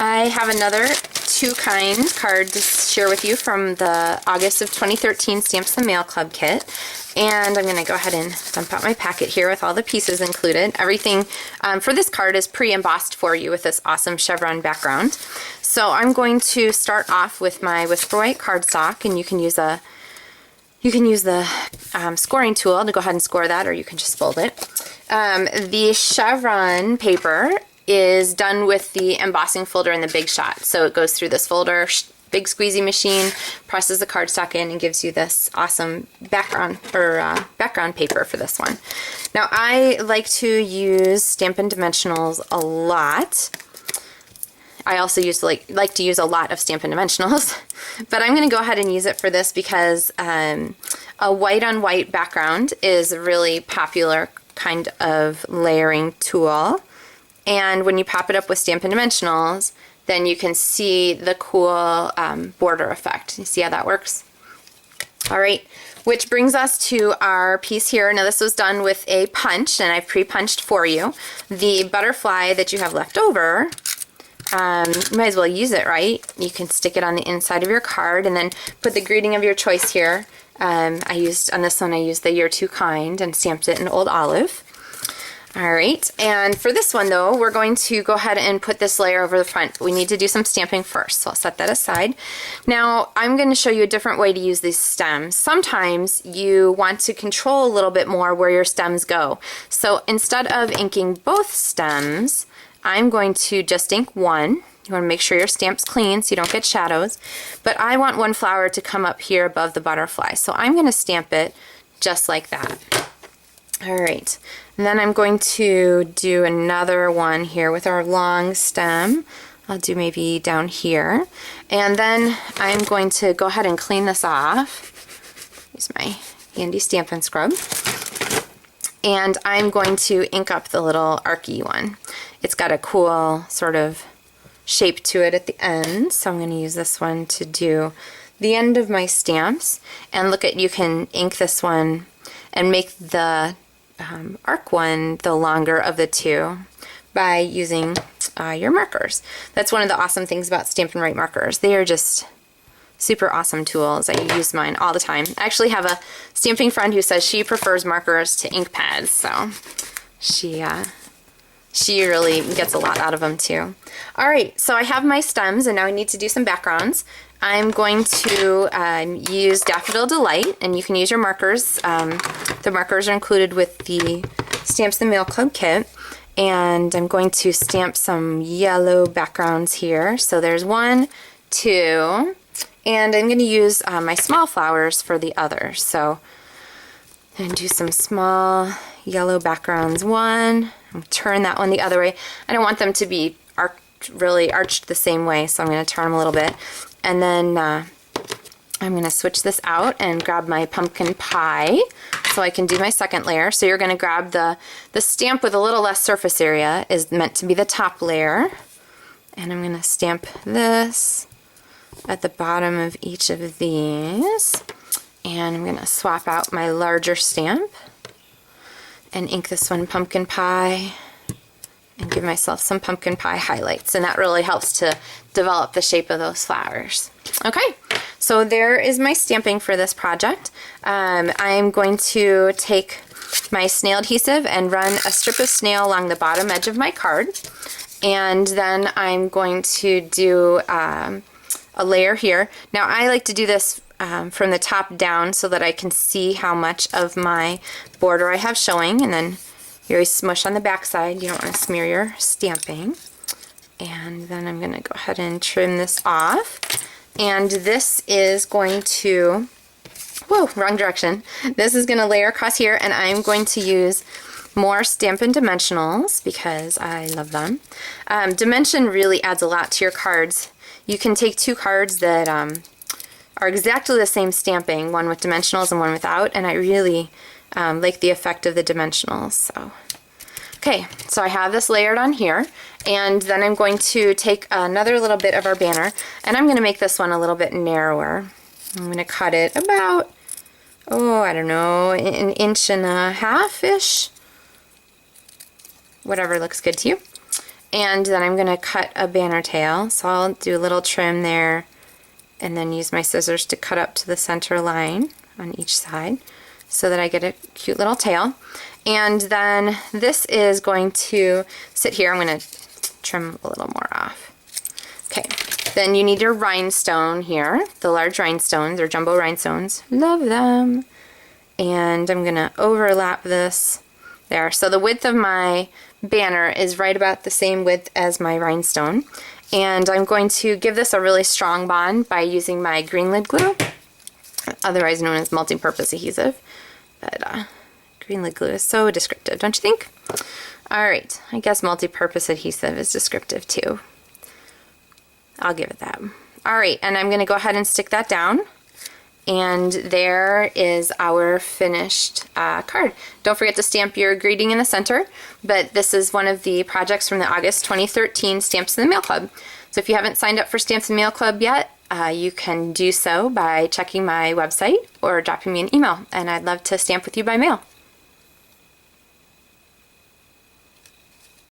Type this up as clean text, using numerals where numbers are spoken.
I have another two-kind card to share with you from the August of 2013 Stamps the Mail Club kit. And I'm going to go ahead and dump out my packet here with all the pieces included. Everything for this card is pre-embossed for you with this awesome chevron background. So I'm going to start off with my Whisper White cardstock, and you can use the scoring tool to go ahead and score that, or you can just fold it. The chevron paper is done with the embossing folder in the Big Shot. So it goes through this folder, big squeezy machine, presses the cardstock in, and gives you this awesome background background paper for this one. Now I like to use Stampin' Dimensionals a lot. I also like to use a lot of Stampin' Dimensionals, but I'm going to go ahead and use it for this because a white on white background is a really popular kind of layering tool. And when you pop it up with Stampin' Dimensionals, then you can see the cool border effect. You see how that works? All right, which brings us to our piece here. Now this was done with a punch, and I've pre-punched for you. The butterfly that you have left over, you might as well use it, right? You can stick it on the inside of your card and then put the greeting of your choice here. On this one I used the Year 2 kind and stamped it in Old Olive. Alright, and for this one though, we're going to go ahead and put this layer over the front. We need to do some stamping first, so I'll set that aside. Now, I'm going to show you a different way to use these stems. Sometimes you want to control a little bit more where your stems go. So instead of inking both stems, I'm going to just ink one. You want to make sure your stamp's clean so you don't get shadows. But I want one flower to come up here above the butterfly, so I'm going to stamp it just like that. Alright, and then I'm going to do another one here with our long stem. I'll do maybe down here. And then I'm going to go ahead and clean this off. Use my handy Stampin' Scrub. And I'm going to ink up the little archy one. It's got a cool sort of shape to it at the end, so I'm going to use this one to do the end of my stamps. And look at, you can ink this one and make the arc one the longer of the two by using your markers. That's one of the awesome things about Stampin' Write markers. They are just super awesome tools. I use mine all the time. I actually have a stamping friend who says she prefers markers to ink pads, so she really gets a lot out of them too. Alright, so I have my stems and now I need to do some backgrounds. I'm going to use Daffodil Delight, and you can use your markers. The markers are included with the Stamps the Mail Club kit. And I'm going to stamp some yellow backgrounds here. So there's 1, 2, and I'm going to use my small flowers for the others. So I'm going to do some small yellow backgrounds. 1, I'll turn that one the other way. I don't want them to be really arched the same way, so I'm going to turn them a little bit. And then I'm going to switch this out and grab my pumpkin pie so I can do my second layer. So you're going to grab the stamp with a little less surface area is meant to be the top layer. And I'm going to stamp this at the bottom of each of these. And I'm going to swap out my larger stamp and ink this one pumpkin pie and give myself some pumpkin pie highlights, and that really helps to develop the shape of those flowers. Okay, so there is my stamping for this project. I'm going to take my snail adhesive and run a strip of snail along the bottom edge of my card, and then I'm going to do a layer here. Now I like to do this from the top down so that I can see how much of my border I have showing, and then you always smush on the back side. You don't want to smear your stamping. And then I'm going to go ahead and trim this off. And this is going to, whoa, wrong direction. This is going to layer across here, and I'm going to use more Stampin' Dimensionals because I love them. Dimension really adds a lot to your cards. You can take two cards that are exactly the same stamping, one with dimensionals and one without, and I really like the effect of the dimensionals. So, okay, so I have this layered on here, and then I'm going to take another little bit of our banner, and I'm going to make this one a little bit narrower. I'm going to cut it about, oh, I don't know, an 1.5 inches-ish, whatever looks good to you. And then I'm going to cut a banner tail. So I'll do a little trim there and then use my scissors to cut up to the center line on each side so that I get a cute little tail. And then this is going to sit here. I'm going to trim a little more off. Okay, then you need your rhinestone here, the large rhinestones or jumbo rhinestones. Love them. And I'm going to overlap this there. So the width of my banner is right about the same width as my rhinestone. And I'm going to give this a really strong bond by using my green lid glue, otherwise known as multi-purpose adhesive. But green lid glue is so descriptive, don't you think? Alright, I guess multi-purpose adhesive is descriptive too. I'll give it that. Alright, and I'm going to go ahead and stick that down. And there is our finished card. Don't forget to stamp your greeting in the center, but this is one of the projects from the August 2013 Stamps in the Mail Club. So if you haven't signed up for Stamps in the Mail Club yet, you can do so by checking my website or dropping me an email, and I'd love to stamp with you by mail.